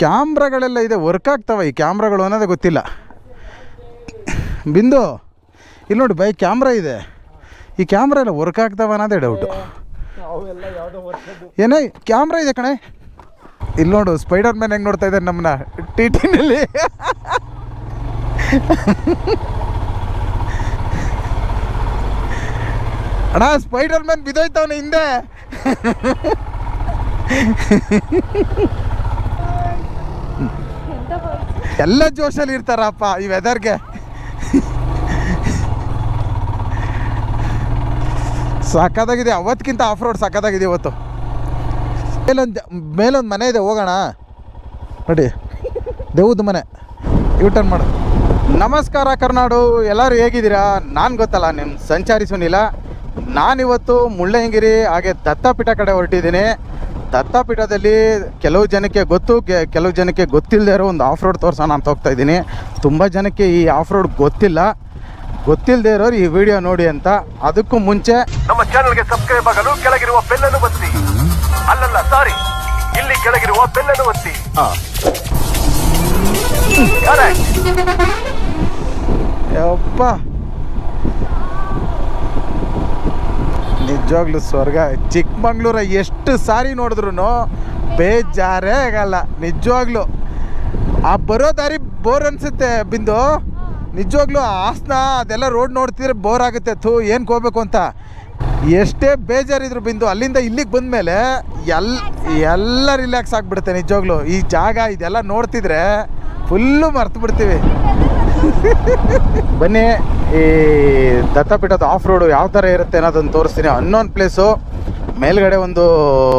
ಕ್ಯಾಮ್ರಾಗಳೆಲ್ಲ ಇದೆ, ವರ್ಕ್ ಆಗ್ತವೆ ಈ ಕ್ಯಾಮ್ರಾಗಳು ಅನ್ನೋದೇ ಗೊತ್ತಿಲ್ಲ. ಬಿಂದು ಇಲ್ಲಿ ನೋಡಿ ಬೈ ಕ್ಯಾಮ್ರಾ ಇದೆ, ಈ ಕ್ಯಾಮ್ರಾ ಎಲ್ಲ ವರ್ಕ್ ಆಗ್ತವೆ ಅನ್ನೋದೇ ಡೌಟು. ಏನೇ ಕ್ಯಾಮ್ರಾ ಇದೆ ಕಣೆ. ಇಲ್ಲಿ ನೋಡು ಸ್ಪೈಡರ್ ಮ್ಯಾನ್ ಹೆಂಗೆ ನೋಡ್ತಾ ಇದ್ದಾರೆ ನಮ್ಮನ್ನ ಟಿನಲ್ಲಿ. ಅಣ್ಣ ಸ್ಪೈಡರ್ ಮ್ಯಾನ್ ಬಿದ್ದೋಯ್ತವನೆ ಹಿಂದೆ. ಎಲ್ಲ ಜೋಶಲ್ಲಿ ಇರ್ತಾರಪ್ಪ ಈ ವೆದರ್ಗೆ. ಸಾಕಾಗಿದೆ, ಅವತ್ತಿಗಿಂತ ಆಫ್ ರೋಡ್ ಸಾಕಾಗಿದೆ ಇವತ್ತು. ಮೇಲೊಂದು ಮನೆ ಇದೆ, ಹೋಗೋಣ ನೋಡಿ, ದೇವ್ದ ಮನೆ. ಯೂಟರ್ನ್ ಮಾಡು. ನಮಸ್ಕಾರ ಕರ್ನಾಡು, ಎಲ್ಲರೂ ಹೇಗಿದ್ದೀರಾ? ನಾನು ಗೊತ್ತಲ್ಲ ನಿಮ್ಮ ಸಂಚಾರಿ ಸುನಿಲ. ನಾನಿವತ್ತು ಮುಳ್ಳಯ್ಯನಗಿರಿ ಹಾಗೆ ದತ್ತಾಪೀಠ ಕಡೆ ಹೊರಟಿದ್ದೀನಿ. ದತ್ತಾಪೀಠದಲ್ಲಿ ಕೆಲವು ಜನಕ್ಕೆ ಗೊತ್ತು, ಕೆಲವು ಜನಕ್ಕೆ ಗೊತ್ತಿಲ್ಲದೆ ಇರೋ ಒಂದು ಆಫ್ ರೋಡ್ ತೋರಿಸೋಣ ಅಂತ ಹೋಗ್ತಾ ಇದ್ದೀನಿ. ತುಂಬ ಜನಕ್ಕೆ ಈ ಆಫ್ ರೋಡ್ ಗೊತ್ತಿಲ್ಲದೆ ಇರೋರು ಈ ವಿಡಿಯೋ ನೋಡಿ ಅಂತ. ಅದಕ್ಕೂ ಮುಂಚೆ ನಮ್ಮ ಚಾನೆಲ್ಗೆ ಸಬ್ಸ್ಕ್ರೈಬ್ ಆಗಲು ಕೆಳಗಿರುವ ಬೆಲ್ ಅನ್ನು ಒತ್ತಿ. ಅಲ್ಲಲ್ಲ ಸಾರಿ, ಇಲ್ಲಿ ಕೆಳಗಿರುವ ಬೆಲ್ ಅನ್ನು ಒತ್ತಿ. ಯಪ್ಪ ನಿಜವಾಗ್ಲೂ ಸ್ವರ್ಗ. ಚಿಕ್ಕಮಂಗ್ಳೂರ ಎಷ್ಟು ಸಾರಿ ನೋಡಿದ್ರು ಬೇಜಾರೇ ಆಗಲ್ಲ ನಿಜವಾಗ್ಲೂ. ಆ ಬರೋ ದಾರಿ ಬೋರ್ ಅನ್ಸುತ್ತೆ ಬಿಂದು, ನಿಜವಾಗ್ಲೂ. ಹಾಸನ ಅದೆಲ್ಲ ರೋಡ್ ನೋಡ್ತಿದ್ರೆ ಬೋರ್ ಆಗುತ್ತೆ, ಏನಕ್ಕೆ ಹೋಗ್ಬೇಕು ಅಂತ. ಎಷ್ಟೇ ಬೇಜಾರಿದ್ರು ಬಿಂದು, ಅಲ್ಲಿಂದ ಇಲ್ಲಿಗೆ ಬಂದಮೇಲೆ ಎಲ್ಲ ರಿಲ್ಯಾಕ್ಸ್ ಆಗಿಬಿಡುತ್ತೆ ನಿಜವಾಗ್ಲೂ. ಈ ಜಾಗ ಇದೆಲ್ಲ ನೋಡ್ತಿದ್ರೆ ಫುಲ್ಲು ಮರ್ತು ಬಿಡ್ತೀವಿ. ಬನ್ನಿ, ಈ ದತ್ತಾಪೀಠದ ಆಫ್ ರೋಡು ಯಾವ ಥರ ಇರುತ್ತೆ ಅನ್ನೋದನ್ನು ತೋರಿಸ್ತೀನಿ. ಅನ್ನೋನ್ ಪ್ಲೇಸು ಮೇಲ್ಗಡೆ ಒಂದು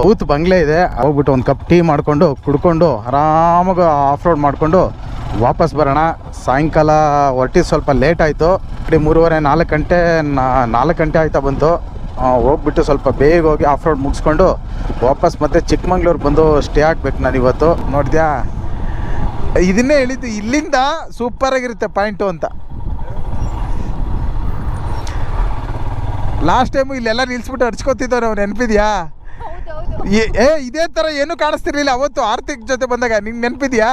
ಬೂತ್ ಬಂಗ್ಲೆ ಇದೆ. ಹೋಗ್ಬಿಟ್ಟು ಒಂದು ಕಪ್ ಟೀ ಮಾಡಿಕೊಂಡು ಕುಡ್ಕೊಂಡು ಆರಾಮಾಗಿ ಆಫ್ ರೋಡ್ ಮಾಡಿಕೊಂಡು ವಾಪಸ್ ಬರೋಣ. ಸಾಯಂಕಾಲ ಹೊರಟಿ ಸ್ವಲ್ಪ ಲೇಟ್ ಆಯಿತು. 3:30 4 ಗಂಟೆ ಆಯ್ತಾ ಬಂತು. ಹೋಗ್ಬಿಟ್ಟು ಸ್ವಲ್ಪ ಬೇಗ ಹೋಗಿ ಆಫ್ ರೋಡ್ ಮುಗಿಸ್ಕೊಂಡು ವಾಪಸ್ ಮತ್ತೆ ಚಿಕ್ಕಮಂಗ್ಳೂರು ಬಂದು ಸ್ಟೇ ಆಗಬೇಕು ನಾನು ಇವತ್ತು. ನೋಡಿದ್ಯಾ, ಇದನ್ನೇ ಹೇಳಿದ್ದು, ಇಲ್ಲಿಂದ ಸೂಪರಾಗಿರುತ್ತೆ ಪಾಯಿಂಟು ಅಂತ. ಲಾಸ್ಟ್ ಟೈಮು ಇಲ್ಲೆಲ್ಲ ನಿಲ್ಸ್ಬಿಟ್ಟು ಅಡ್ಸ್ಕೊತಿದ್ದೋ ನಾವು, ನೆನಪಿದ್ಯಾ? ಇದೇ ಥರ ಏನೂ ಕಾಣಿಸ್ತಿರ್ಲಿಲ್ಲ ಅವತ್ತು ಆರ್ತಿಕ್ ಜೊತೆ ಬಂದಾಗ. ನಿಂಗೆ ನೆನಪಿದ್ಯಾ?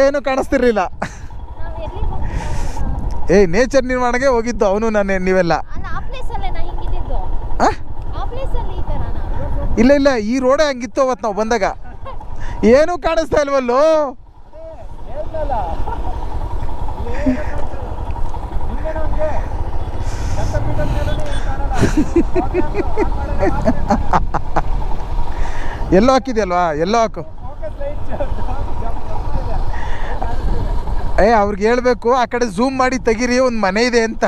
ಏನು ಕಾಣಿಸ್ತಿರ್ಲಿಲ್ಲ. ನೇಚರ್ ನಿರ್ಮಾಣಕ್ಕೆ ಹೋಗಿದ್ದು ಅವನು ನಾನು, ನೀವೆಲ್ಲ. ಇಲ್ಲ ಈ ರೋಡೇ ಹಂಗಿತ್ತು ಅವತ್ತು ನಾವು ಬಂದಾಗ. ಏನೂ ಕಾಣಿಸ್ತಾ ಇಲ್ವಲ್ಲೋ. ಎಲ್ಲೋ ಹಾಕಿದೆಯಲ್ವಾ, ಎಲ್ಲೋ ಹಾಕು. ಅವ್ರಿಗೆ ಹೇಳ್ಬೇಕು ಆ ಕಡೆ ಝೂಮ್ ಮಾಡಿ ತೆಗೀರಿ, ಒಂದು ಮನೆ ಇದೆ ಅಂತ.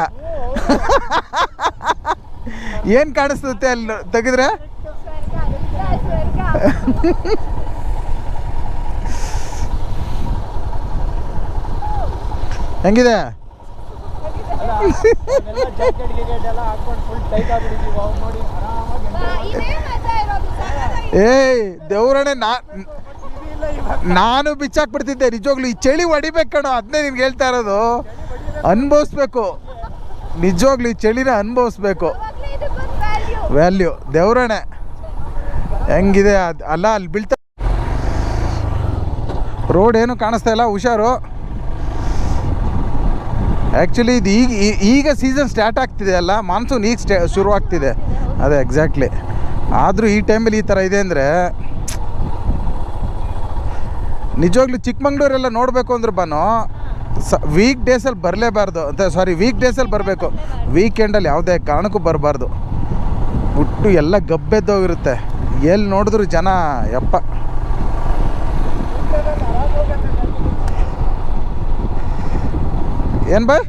ಏನು ಕಾಣಿಸ್ತದೆ ಅಲ್ಲಿ ತೆಗೆದ್ರೆ? ಹೆಂಗಿದೆ? ದೇವ್ರಣ್ಣೆ, ನಾನು ಬಿಚ್ಚಾಕ್ಬಿಡ್ತಿದ್ದೆ ನಿಜವಾಗ್ಲೂ. ಈ ಚಳಿ ಹೊಡಿಬೇಕು ಕಣೋ, ಅದನ್ನೇ ನಿನ್ಗೆ ಹೇಳ್ತಾ ಇರೋದು. ಅನುಭವಿಸ್ಬೇಕು ನಿಜವಾಗ್ಲೂ, ಈ ಚಳಿನ ಅನುಭವಿಸ್ಬೇಕು. ವ್ಯಾಲ್ಯೂ ದೇವ್ರಣ್ಣೆ ಹೆಂಗಿದೆ ಅಲ್ಲ. ಅಲ್ಲಿ ಬೀಳ್ತಾ ರೋಡ್ ಏನು ಕಾಣಿಸ್ತಾ ಇಲ್ಲ, ಹುಷಾರು. ಆ್ಯಕ್ಚುಲಿ ಇದು ಈಗ ಸೀಸನ್ ಸ್ಟಾರ್ಟ್ ಆಗ್ತಿದೆ ಅಲ್ಲ, ಮಾನ್ಸೂನ್ ಈಗ ಶುರುವಾಗ್ತಿದೆ. ಅದೇ ಎಕ್ಸಾಕ್ಟ್ಲಿ. ಆದರೂ ಈ ಟೈಮಲ್ಲಿ ಈ ಥರ ಇದೆ ಅಂದರೆ ನಿಜವಾಗ್ಲೂ ಚಿಕ್ಕಮಂಗ್ಳೂರೆಲ್ಲ ನೋಡಬೇಕು ಅಂದ್ರೆ ವೀಕ್ ಡೇಸಲ್ಲಿ ಬರಲೇಬಾರ್ದು ಅಂತ. ವೀಕ್ ಡೇಸಲ್ಲಿ ಬರಬೇಕು, ವೀಕೆಂಡಲ್ಲಿ ಯಾವುದೇ ಕಾರಣಕ್ಕೂ ಬರಬಾರ್ದು. ಹುಟ್ಟು ಎಲ್ಲ ಗಬ್ಬೆದ್ದೋಗಿರುತ್ತೆ, ಎಲ್ಲಿ ನೋಡಿದ್ರು ಜನ. ಯಪ್ಪ, ಏನು ಬಾಯ್?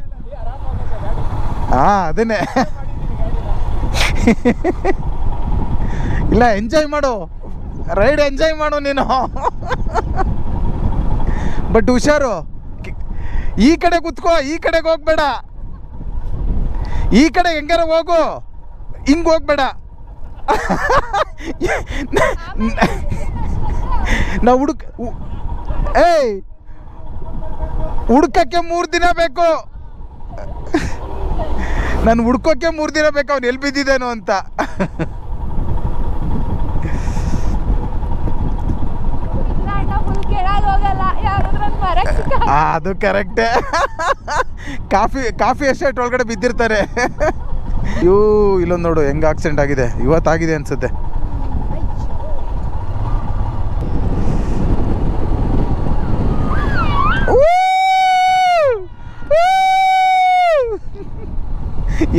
ಅದನ್ನೇ. ಇಲ್ಲ, ಎಂಜಾಯ್ ಮಾಡು, ರೈಡ್ ಎಂಜಾಯ್ ಮಾಡು ನೀನು. ಬಟ್ ಹುಷಾರು, ಈ ಕಡೆ ಕುತ್ಕೋ, ಈ ಕಡೆಗೆ ಹೋಗ್ಬೇಡ. ಈ ಕಡೆ ಹೆಂಗಾರ ಹೋಗು, ಹಿಂಗೆ ಹೋಗ್ಬೇಡ. ನಾವು ಹುಡ್ಕಕ್ಕೆ 3 ದಿನ ಬೇಕು. ನಾನು ಹುಡ್ಕೋಕ್ಕೆ 3 ದಿನ ಬೇಕು ಅವ್ನು ಎಲ್ಲಿ ಬಿದ್ದಿದ್ದೇನೋ ಅಂತ. ಅದು ಕರೆಕ್ಟೇ. ಕಾಫಿ ಎಸ್ಟೇಟ್ ಒಳಗಡೆ ಬಿದ್ದಿರ್ತಾರೆ. ಇಲ್ಲೊಂದು ನೋಡು ಹೆಂಗೆ ಆಕ್ಸಿಡೆಂಟ್ ಆಗಿದೆ, ಇವತ್ತಾಗಿದೆ ಅನ್ಸುತ್ತೆ.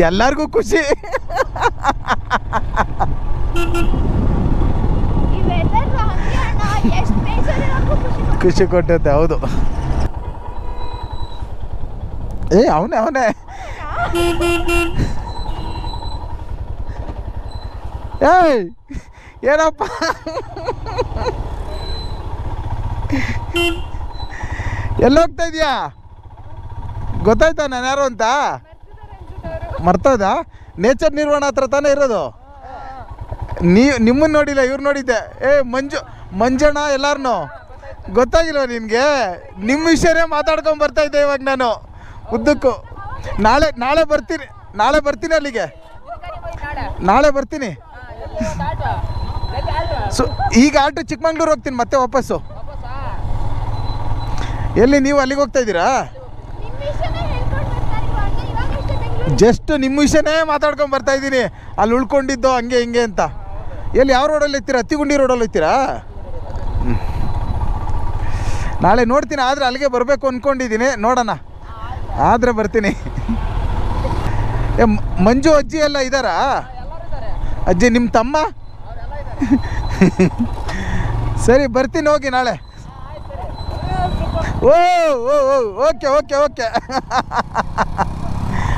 ಎಲ್ಲರಿಗೂ ಖುಷಿ. ಖುಷಿ ಕೊಟ್ಟೈತೆ. ಹೌದು. ಅವನೇ ಏಯ್ ಏನಪ್ಪ ಎಲ್ಲೋಗ್ತಾ ಇದೀಯಾ? ಗೊತ್ತಾಯ್ತಾ ನಾನು ಯಾರು ಅಂತ? ಮರ್ತೋದ? ನೇಚರ್ ನಿರ್ವಹಣ ಹತ್ರ ತಾನೇ ಇರೋದು. ನಿಮ್ಮನ್ನು ನೋಡಿಲ್ಲ, ಇವ್ರು ನೋಡಿದ್ದೆ. ಮಂಜಣ್ಣ ಎಲ್ಲಾರನು ಗೊತ್ತಾಗಿಲ್ವ ನಿನಗೆ? ನಿಮ್ಮ ವಿಷಯನೇ ಮಾತಾಡ್ಕೊಂಡು ಬರ್ತಾ ಇದ್ದೆ ಇವಾಗ ನಾನು ಉದ್ದಕ್ಕೂ. ನಾಳೆ ಬರ್ತೀನಿ ಅಲ್ಲಿಗೆ. ನಾಳೆ ಬರ್ತೀನಿ. ಈಗ ಆಟೋ ಚಿಕ್ಕಮಂಗ್ಳೂರು ಹೋಗ್ತೀನಿ ಮತ್ತೆ ವಾಪಸ್ಸು. ಎಲ್ಲಿ ನೀವು ಅಲ್ಲಿಗೆ ಹೋಗ್ತಾ ಇದ್ದೀರಾ? ಜಸ್ಟ್ ನಿಮ್ಮ ವಿಷಯನೇ ಮಾತಾಡ್ಕೊಂಡು ಬರ್ತಾ ಇದ್ದೀನಿ. ಅಲ್ಲಿ ಉಳ್ಕೊಂಡಿದ್ದು ಹಂಗೆ ಹಿಂಗೆ ಅಂತ. ಎಲ್ಲಿ ಯಾವ ರೋಡಲ್ಲಿ ಇರ್ತೀರಾ? ಅತ್ತಿಗುಂಡಿ ರೋಡಲ್ಲಿ ಇರ್ತೀರಾ? ನಾಳೆ ನೋಡ್ತೀನಿ. ಆದರೆ ಅಲ್ಲಿಗೆ ಬರಬೇಕು ಅಂದ್ಕೊಂಡಿದ್ದೀನಿ, ನೋಡೋಣ. ಆದರೆ ಬರ್ತೀನಿ. ಮಂಜು ಅಜ್ಜಿ ಎಲ್ಲ ಇದ್ದಾರಾ? ಅಜ್ಜಿ ನಿಮ್ಮ ತಮ್ಮ? ಸರಿ ಬರ್ತೀನಿ, ಹೋಗಿ ನಾಳೆ. Okay okay okay.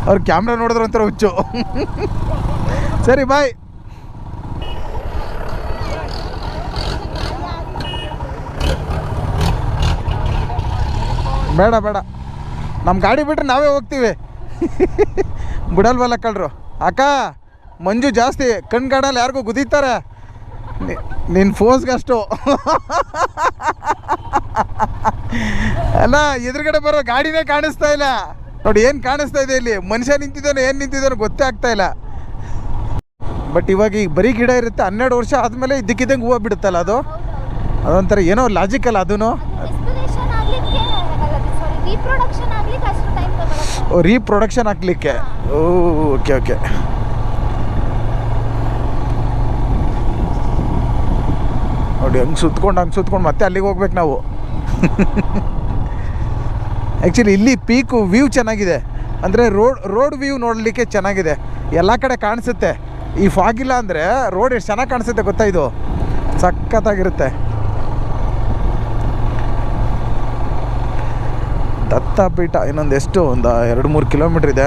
ಅವ್ರು ಕ್ಯಾಮ್ರಾ ನೋಡಿದ್ರು ಒಂಥರ ಹುಚ್ಚು. ಸರಿ ಬಾಯ್. ಬೇಡ ನಮ್ಮ ಗಾಡಿ ಬಿಟ್ಟರೆ ನಾವೇ ಹೋಗ್ತೀವಿ. ಬಿಡಲ್ವಲ್ಲ ಕಳ್ರು. ಅಕ್ಕ ಮಂಜು ಜಾಸ್ತಿ ಕಣ್ಗಾಡಲ್ಲಿ ಯಾರಿಗೂ ಗುದೀತಾರೆ. ನಿನ್ನ ಫೋನ್ಸ್ಗಷ್ಟು ಅಲ್ಲ, ಎದುರುಗಡೆ ಬರೋ ಗಾಡಿನೇ ಕಾಣಿಸ್ತಾ ಇಲ್ಲ ನೋಡಿ. ಏನು ಕಾಣಿಸ್ತಾ ಇದೆ ಇಲ್ಲಿ? ಮನುಷ್ಯ ನಿಂತಿದ್ದಾನೆ, ಏನು ನಿಂತಿದ್ದಾನೋ ಗೊತ್ತೇ ಆಗ್ತಾ ಇಲ್ಲ. ಬಟ್ ಇವಾಗ ಈಗ ಬರೀ ಗಿಡ ಇರುತ್ತೆ. 12 ವರ್ಷ ಆದಮೇಲೆ ಇದ್ದಕ್ಕಿದ್ದಂಗೆ ಹೂವು ಬಿಡುತ್ತಲ್ಲ, ಅದೊಂಥರ ಏನೋ ಲಾಜಿಕಲ್. ಅದೂ ರೀಪ್ರೊಡಕ್ಷನ್ ಆಗಲಿಕ್ಕೆ. Okay okay. ನೋಡಿ ಹಂಗೆ ಸುತ್ಕೊಂಡು ಮತ್ತೆ ಅಲ್ಲಿಗೆ ಹೋಗ್ಬೇಕು ನಾವು. ಆ್ಯಕ್ಚುಲಿ ಇಲ್ಲಿ ಪೀಕು ವ್ಯೂ ಚೆನ್ನಾಗಿದೆ. ಅಂದರೆ ರೋಡ್ ವ್ಯೂ ನೋಡಲಿಕ್ಕೆ ಚೆನ್ನಾಗಿದೆ. ಎಲ್ಲ ಕಡೆ ಕಾಣಿಸುತ್ತೆ. ಈ ಫಾಗಿಲ್ಲ ಅಂದರೆ ರೋಡ್ ಎಷ್ಟು ಚೆನ್ನಾಗಿ ಕಾಣಿಸುತ್ತೆ ಗೊತ್ತಾ? ಇದು ಸಖತ್ತಾಗಿರುತ್ತೆ. ದತ್ತಪೀಠ ಇನ್ನೊಂದು ಒಂದು 2-3 ಕಿಲೋಮೀಟ್ರ್ ಇದೆ.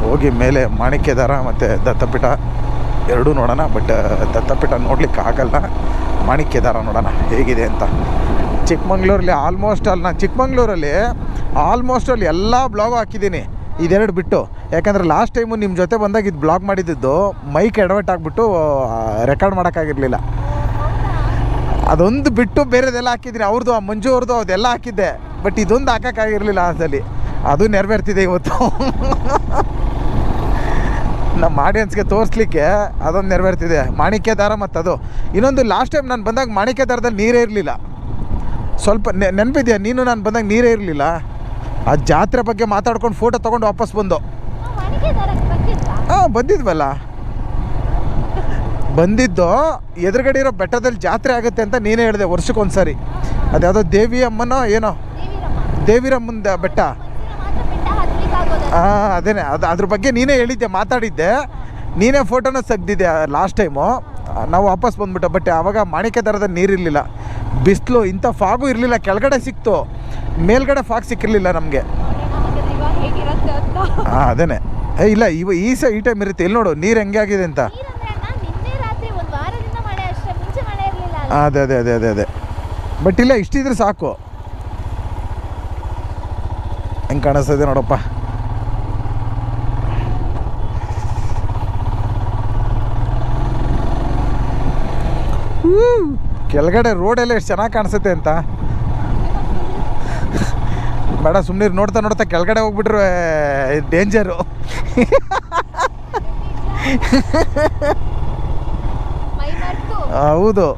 ಹೋಗಿ ಮೇಲೆ ಮಾಣಿಕ್ಯದಾರ ಮತ್ತು ದತ್ತಪೀಠ ಎರಡೂ ನೋಡೋಣ. ಬಟ್ ದತ್ತಪೀಠ ನೋಡ್ಲಿಕ್ಕೆ ಆಗಲ್ಲ, ಮಾಣಿಕ್ಯದಾರ ನೋಡೋಣ ಹೇಗಿದೆ ಅಂತ. ಚಿಕ್ಕಮಂಗ್ಳೂರಲ್ಲಿ ಆಲ್ಮೋಸ್ಟ್ ಅಲ್ಲಿ ಎಲ್ಲ ಬ್ಲಾಗು ಹಾಕಿದ್ದೀನಿ, ಇದೆರಡು ಬಿಟ್ಟು. ಯಾಕಂದರೆ ಲಾಸ್ಟ್ ಟೈಮು ನಿಮ್ಮ ಜೊತೆ ಬಂದಾಗ ಇದು ಬ್ಲಾಗ್ ಮಾಡಿದ್ದು ಮೈಕ್ ಎಡವಟ್ ಆಗಿಬಿಟ್ಟು ರೆಕಾರ್ಡ್ ಮಾಡೋಕ್ಕಾಗಿರಲಿಲ್ಲ. ಅದೊಂದು ಬಿಟ್ಟು ಬೇರೆದೆಲ್ಲ ಹಾಕಿದ್ದೀನಿ. ಅವ್ರದ್ದು, ಆ ಮಂಜು ಅವ್ರದ್ದು ಅದೆಲ್ಲ ಹಾಕಿದ್ದೆ. ಬಟ್ ಇದೊಂದು ಹಾಕೋಕ್ಕಾಗಿರಲಿಲ್ಲ ಅದರಲ್ಲಿ. ಅದು ನೆರವೇರ್ತಿದೆ ಇವತ್ತು. ನಮ್ಮ ಆಡಿಯನ್ಸ್ಗೆ ತೋರಿಸ್ಲಿಕ್ಕೆ ಅದೊಂದು ನೆರವೇರ್ತಿದೆ. ಮಾಣಿಕ್ಯದಾರ ಮತ್ತು ಅದು ಇನ್ನೊಂದು. ಲಾಸ್ಟ್ ಟೈಮ್ ನಾನು ಬಂದಾಗ ಮಾಣಿಕ್ಯದಾರದಲ್ಲಿ ನೀರೇ ಇರಲಿಲ್ಲ. ಸ್ವಲ್ಪ ನೆನಪಿದೆಯಾ ನೀನು? ನಾನು ಬಂದಾಗ ನೀರೇ ಇರಲಿಲ್ಲ. ಆ ಜಾತ್ರೆ ಬಗ್ಗೆ ಮಾತಾಡ್ಕೊಂಡು ಫೋಟೋ ತೊಗೊಂಡು ವಾಪಸ್ ಬಂದು. ಬಂದಿದ್ದು ಎದುರುಗಡೆ ಇರೋ ಬೆಟ್ಟದಲ್ಲಿ ಜಾತ್ರೆ ಆಗುತ್ತೆ ಅಂತ ನೀನೇ ಹೇಳಿದೆ ವರ್ಷಕ್ಕೊಂದ್ಸರಿ. ಅದ್ಯಾವುದೋ ದೇವಿ ಅಮ್ಮನೋ ಏನೋ, ದೇವಿರಮ್ಮನ ಬೆಟ್ಟ. ಅದೇನೆ, ಅದ್ರ ಬಗ್ಗೆ ನೀನೇ ಹೇಳಿದ್ದೆ, ಮಾತಾಡಿದ್ದೆ. ನೀನೇ ಫೋಟೋನ ತೆಗ್ದಿದ್ದೆ ಲಾಸ್ಟ್ ಟೈಮು. ನಾವು ವಾಪಸ್ ಬಂದ್ಬಿಟ್ಟು. ಬಟ್ ಆವಾಗ ಮಾಣಿಕ್ಯದಾರದಲ್ಲಿ ನೀರಿರಲಿಲ್ಲ, ಬಿಸಿಲು, ಇಂಥ ಫಾಗು ಇರಲಿಲ್ಲ. ಕೆಳಗಡೆ ಸಿಕ್ತು, ಮೇಲ್ಗಡೆ ಫಾಗ್ ಸಿಕ್ಕಿರಲಿಲ್ಲ ನಮಗೆ. ಅದೇನೆ. ಇಲ್ಲ ಈ ಟೈಮ್ ಇರುತ್ತೆ. ಇಲ್ಲಿ ನೋಡು ನೀರು ಹೆಂಗೆ ಆಗಿದೆ ಅಂತ. ಅದೇ. ಬಟ್ ಇಲ್ಲ, ಇಷ್ಟಿದ್ರೆ ಸಾಕು. ಹೆಂಗೆ ಕಾಣಿಸ್ತದೆ ನೋಡಪ್ಪ. ಕೆಳಗಡೆ ರೋಡೆಲ್ಲ ಎಷ್ಟು ಚೆನ್ನಾಗಿ ಕಾಣಿಸುತ್ತೆ ಅಂತ. ಬೇಡ ಸುಮ್ಮನೆ ನೋಡ್ತಾ ಕೆಳಗಡೆ ಹೋಗ್ಬಿಟ್ರೆ ಡೇಂಜರು. ಹೌದು.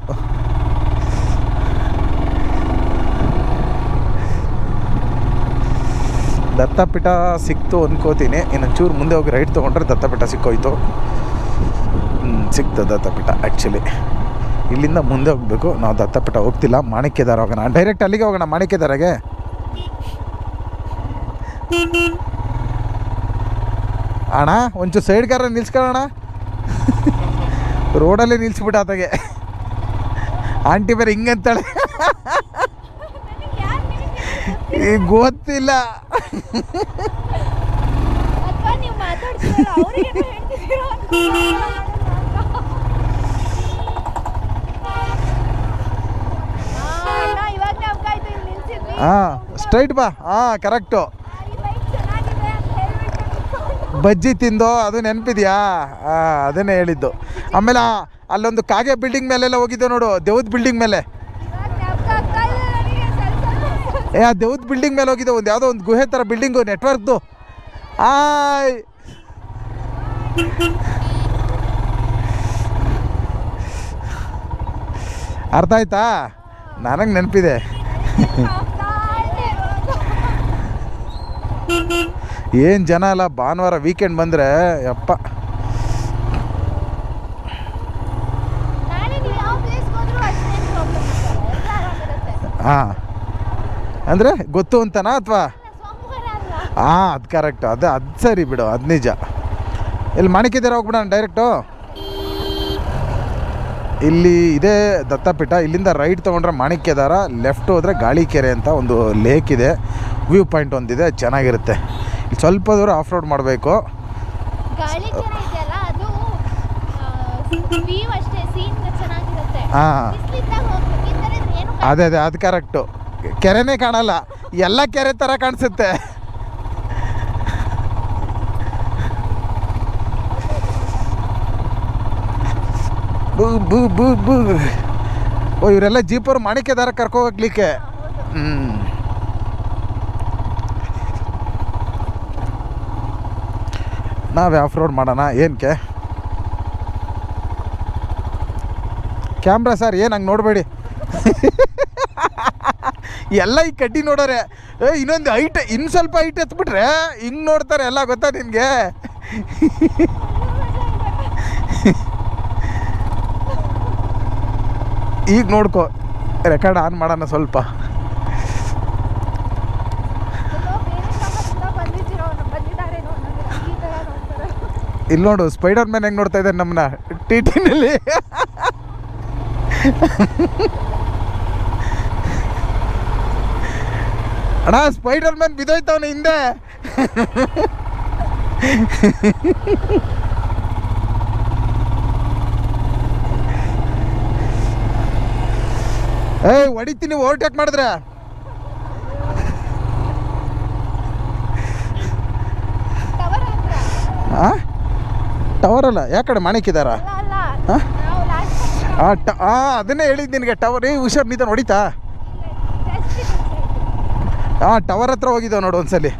ದತ್ತಪೀಠ ಸಿಕ್ತು ಅಂದ್ಕೋತೀನಿ. ಇನ್ನೊಂಚೂರು ಮುಂದೆ ಹೋಗಿ ರೈಟ್ ತೊಗೊಂಡ್ರೆ ದತ್ತಪೀಠ ಸಿಕ್ಕೋಯ್ತು. ಸಿಕ್ತು ದತ್ತಪೀಠ. ಆ್ಯಕ್ಚುಲಿ ಇಲ್ಲಿಂದ ಮುಂದೆ ಹೋಗಬೇಕು. ನಾವು ದತ್ತಪೀಠ ಹೋಗ್ತಿಲ್ಲ, ಮಾಣಿಕ್ಯದಾರ ಹೋಗೋಣ. ಡೈರೆಕ್ಟ್ ಅಲ್ಲಿಗೆ ಹೋಗೋಣ, ಮಾಣಿಕ್ಯದಾರಾಗೆ. ಅಣ್ಣ ಒಂಚೂರು ಸೈಡ್ಗಾರ ನಿಲ್ಸ್ಕೊಳ್ಳೋಣ. ರೋಡಲ್ಲೇ ನಿಲ್ಸ್ಬಿಟ್ಟಾತಾಗೆ. ಆಂಟಿ ಬೇರೆ ಹಿಂಗಂತಾಳೆ. ಈಗ ಗೊತ್ತಿಲ್ಲ. ಹಾಂ ಸ್ಟ್ರೈಟ್ ಬಾ. ಹಾಂ ಕರೆಕ್ಟು. ಬಜ್ಜಿ ತಿಂದು ಅದು ನೆನಪಿದ್ಯಾ? ಹಾಂ ಅದನ್ನೇ ಹೇಳಿದ್ದು. ಆಮೇಲೆ ಅಲ್ಲೊಂದು ಕಾಗೆ ಬಿಲ್ಡಿಂಗ್ ಮೇಲೆಲ್ಲ ಹೋಗಿದ್ದೆ ನೋಡು, ದೇವದ ಬಿಲ್ಡಿಂಗ್ ಮೇಲೆ. ಆ ದೇವದ ಬಿಲ್ಡಿಂಗ್ ಮೇಲೆ ಹೋಗಿದ್ದೆ, ಒಂದು ಯಾವುದೋ ಒಂದು ಗುಹೆ ಥರ ಬಿಲ್ಡಿಂಗು, ನೆಟ್ವರ್ಕ್ದು. ಆಯ್ ಅರ್ಥ ಆಯ್ತಾ? ನನಗೆ ನೆನಪಿದೆ. ಏನು ಜನ ಅಲ್ಲ, ಭಾನುವಾರ ವೀಕೆಂಡ್ ಬಂದರೆ ಯಪ್ಪ. ಹಾಂ ಅಂದರೆ ಗೊತ್ತು ಅಂತನಾ ಅಥವಾ? ಹಾಂ ಅದು ಕರೆಕ್ಟು. ಅದು ಸರಿ ಬಿಡು, ಅದು ನಿಜ. ಇಲ್ಲಿ ಮಾಣಿಕ್ಯದಾರ ಹೋಗ್ಬಿಡೋಣ ಡೈರೆಕ್ಟು. ಇಲ್ಲಿ ಇದೆ ದತ್ತಪೀಠ. ಇಲ್ಲಿಂದ ರೈಟ್ ತೊಗೊಂಡ್ರೆ ಮಾಣಿಕ್ಯದಾರ, ಲೆಫ್ಟ್ ಹೋದರೆ ಗಾಳಿಕೆರೆ ಅಂತ ಒಂದು ಲೇಕ್ ಇದೆ, ವ್ಯೂ ಪಾಯಿಂಟ್ ಒಂದಿದೆ, ಚೆನ್ನಾಗಿರುತ್ತೆ. ಇಲ್ಲಿ ಸ್ವಲ್ಪ ದೂರ ಆಫ್ ರೋಡ್ ಮಾಡಬೇಕು. ಹಾಂ ಅದೇ ಅದು ಕರೆಕ್ಟು. ಕೆರೆನೇ ಕಾಣಲ್ಲ, ಎಲ್ಲ ಕೆರೆ ಥರ ಕಾಣಿಸುತ್ತೆ. ಬೂ ಬೂ ಬೂ ಬೂ. ಓ ಇವರೆಲ್ಲ ಜೀಪರು ಮಾಣಿಕ್ಯದಾರ ಕರ್ಕೊ ಹೋಗ್ಲಿಕ್ಕೆ. ನಾವೇ ಆಫ್ ರೋಡ್ ಮಾಡೋಣ. ಏನಕ್ಕೆ ಕ್ಯಾಮ್ರಾ ಸರ್ ಏನು ಹಂಗೆ ನೋಡಬೇಡಿ. ಎಲ್ಲ ಈ ಕಡ್ಡಿ ನೋಡೋರೆ. ಇನ್ನೊಂದು ಹೈಟ್, ಇನ್ನು ಸ್ವಲ್ಪ ಹೈಟ್ ಎತ್ಬಿಟ್ರೆ ಹಿಂಗೆ ನೋಡ್ತಾರೆ ಎಲ್ಲ, ಗೊತ್ತಾ ನಿನಗೆ? ಈಗ ನೋಡ್ಕೊ, ರೆಕಾರ್ಡ್ ಆನ್ ಮಾಡೋಣ ಸ್ವಲ್ಪ. ಇಲ್ಲಿ ನೋಡು, ಸ್ಪೈಡರ್ ಮ್ಯಾನ್ ಹೆಂಗೆ ನೋಡ್ತಾ ಇದ್ದಾರೆ ನಮ್ಮನ್ನ ಟಿಟಿನಲ್ಲಿ. ಅಣ್ಣ ಸ್ಪೈಡರ್ ಮ್ಯಾನ್ ಬಿದ್ದೋಯ್ತವನ ಹಿಂದೆ. ಏಯ್ ಹೊಡಿತೀನಿ ಓವರ್ಟೇಕ್ ಮಾಡಿದ್ರೆ. ಹಾಂ ಟವರ್ ಅಲ್ಲ, ಯಾಕಡೆ ಮಾಣಿಕ್ಯದಾರ? ಅದನ್ನೇ ಹೇಳಿದ್ದು ನಿನಗೆ, ಟವರ್. ಹುಷಾರ್ ನೀತ ಹೊಡಿತಾ? ಹಾಂ ಟವರ್ ಹತ್ರ ಹೋಗಿದ್ದಾವೆ ನೋಡು ಒಂದ್ಸಲಿ.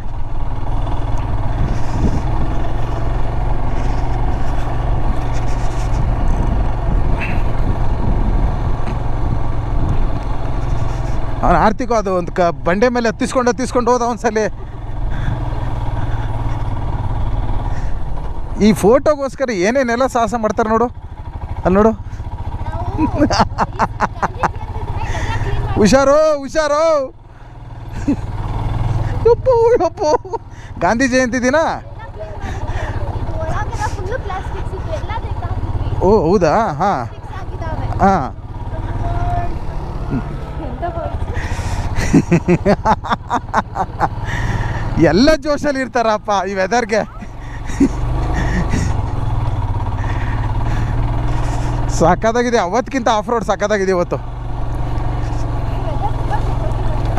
ಅವನು ಆರ್ತಿಕೋ ಅದು ಒಂದು ಬಂಡೆ ಮೇಲೆ ಹತ್ತಿಸ್ಕೊಂಡು ಹೋದ ಒಂದ್ಸಲಿ. ಈ ಫೋಟೋಗೋಸ್ಕರ ಏನೇನೆಲ್ಲ ಸಾಹಸ ಮಾಡ್ತಾರೆ ನೋಡು, ಅಲ್ಲಿ ನೋಡು. ಹುಷಾರು ಹುಷಾರು. ಯಪ್ಪೋ ಯಪ್ಪೋ, ಗಾಂಧಿ ಜಯಂತಿ ದಿನ. ಓ ಹೌದಾ? ಹಾಂ ಹಾಂ. ಎಲ್ಲ ಜೋಶಲ್ಲಿ ಇರ್ತಾರಪ್ಪ ಈ ವೆದರ್ಗೆ. ಸಕ್ಕತ್ತಾಗಿದೆ. ಅವತ್ತಿಗಿಂತ ಆಫ್ ರೋಡ್ ಸಕ್ಕತ್ತಾಗಿದೆ ಇವತ್ತು.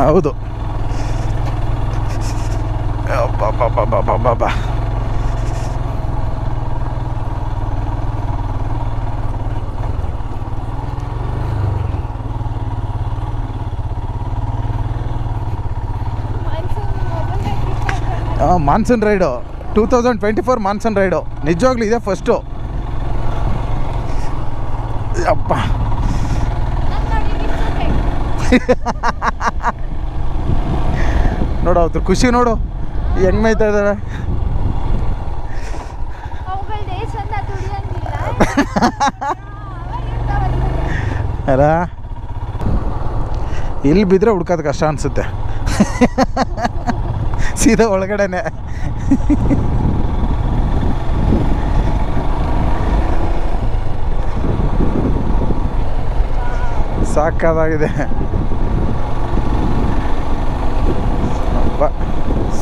ಹೌದು. ಬಾಬಾ ಮಾನ್ಸೂನ್ ರೈಡು 2024 ಮಾನ್ಸೂನ್ ರೈಡು ನಿಜವಾಗ್ಲೂ ಇದೆ ಫಸ್ಟು. ಅಪ್ಪ ನೋಡು ಅವ್ರ ಖುಷಿ ನೋಡು. ಹೆಂಗ್ ಮೇಯ್ತಾ ಇದ್ದಾವೆ ಅವುಗಳ್ದೇ ಚಂದ ತುಳಿಯಂಗಿಲ್ಲ ಅಲ್ಲ ಇಲ್ಲಿ ಬಿದ್ದರೆ ಹುಡ್ಕೋದು ಕಷ್ಟ ಅನಿಸುತ್ತೆ ಸೀದಾ ಒಳಗಡೆನೆ ಸಾಕಾಗಿದೆ.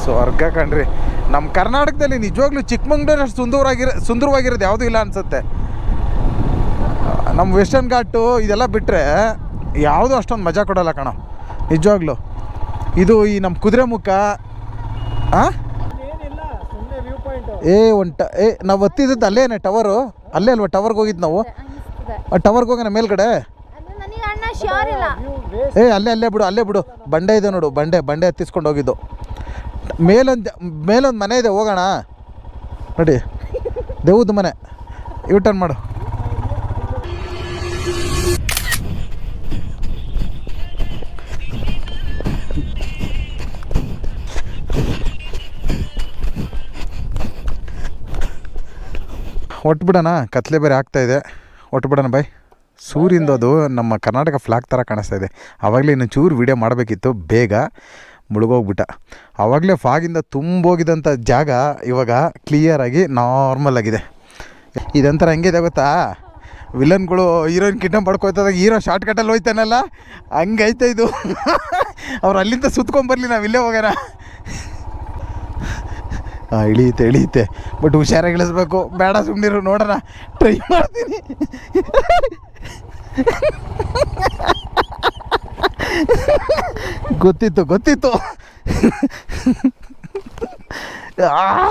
ಸ್ವರ್ಗ ಕಣ್ರಿ. ನಮ್ಮ ಕರ್ನಾಟಕದಲ್ಲಿ ನಿಜವಾಗ್ಲೂ ಚಿಕ್ಕಮಂಗ್ಳೂರು ಅಷ್ಟು ಸುಂದರವಾಗಿರೋದು ಯಾವುದೂ ಇಲ್ಲ ಅನಿಸುತ್ತೆ. ನಮ್ಮ ವೆಸ್ಟರ್ನ್ ಘಾಟು ಇದೆಲ್ಲ ಬಿಟ್ಟರೆ ಯಾವುದೂ ಅಷ್ಟೊಂದು ಮಜಾ ಕೊಡೋಲ್ಲ ಕಣ ನಿಜವಾಗ್ಲೂ. ಇದು ಈ ನಮ್ಮ ಕುದುರೆಮುಖ ನಾವು ಹತ್ತಿದ್ದು ಅಲ್ಲೇನೆ ಟವರು, ಅಲ್ಲೇ ಅಲ್ವಾ ಟವರ್ಗೆ ಹೋಗಿದ್ದು ನಾವು. ಟವರ್ಗೆ ಹೋಗೋಣ ಮೇಲ್ಗಡೆ. ಅಲ್ಲೇ ಬಿಡು ಬಂಡೆ ಇದೆ ನೋಡು, ಬಂಡೆ ಹತ್ತಿಸ್ಕೊಂಡು ಹೋಗಿದ್ದು. ಮೇಲೊಂದು ಮನೆ ಇದೆ, ಹೋಗೋಣ ನೋಡಿ, ದೇವ್ದ ಮನೆ. ಯೂ ಟರ್ನ್ ಮಾಡು. ಒಟ್ಬಿಡೋಣ, ಕತ್ಲೆ ಬೇರೆ ಆಗ್ತಾಯಿದೆ. ಒಟ್ಬಿಡೋಣ ಬಾಯ್. ಸೂರ್ಯಂದು ಅದು ನಮ್ಮ ಕರ್ನಾಟಕ ಫ್ಲಾಗ್ ಥರ ಕಾಣಿಸ್ತಾ ಇದೆ. ಆವಾಗಲೇ ಇನ್ನೊಂದು ಚೂರು ವೀಡಿಯೋ ಮಾಡಬೇಕಿತ್ತು, ಬೇಗ ಮುಳುಗೋಗ್ಬಿಟ್ಟ. ಆವಾಗಲೇ ಫಾಗಿಂದ ತುಂಬೋಗಿದ್ದಂಥ ಜಾಗ ಇವಾಗ ಕ್ಲಿಯರಾಗಿ ನಾರ್ಮಲ್ ಆಗಿದೆ. ಇದೊಂಥರ ಹೆಂಗಿದೆ ಗೊತ್ತಾ, ವಿಲನ್ಗಳು ಹೀರೋಯಿನ್ ಕಿಡ್ನಾಪ್ ಮಾಡ್ಕೊಯ್ತದಾಗ ಹೀರೋ ಶಾರ್ಟ್ ಕಟ್ಟಲ್ಲಿ ಹೋಯ್ತಾನಲ್ಲ, ಹಂಗೈತೆ ಇದು. ಅವ್ರು ಅಲ್ಲಿಂದ ಸುತ್ಕೊಂಬರ್ಲಿ, ನಾವು ಇಲ್ಲೇ ಹೋಗೋಣ. ಇಳಿಯುತ್ತೆ ಬಟ್ ಹುಷಾರಾಗಿ ಇಳಿಸ್ಬೇಕು. ಬೇಡ ಸುಮ್ಮನಿರು, ನೋಡೋಣ, ಟ್ರೈ ಮಾಡ್ತೀನಿ. ಗೊತ್ತಿತ್ತು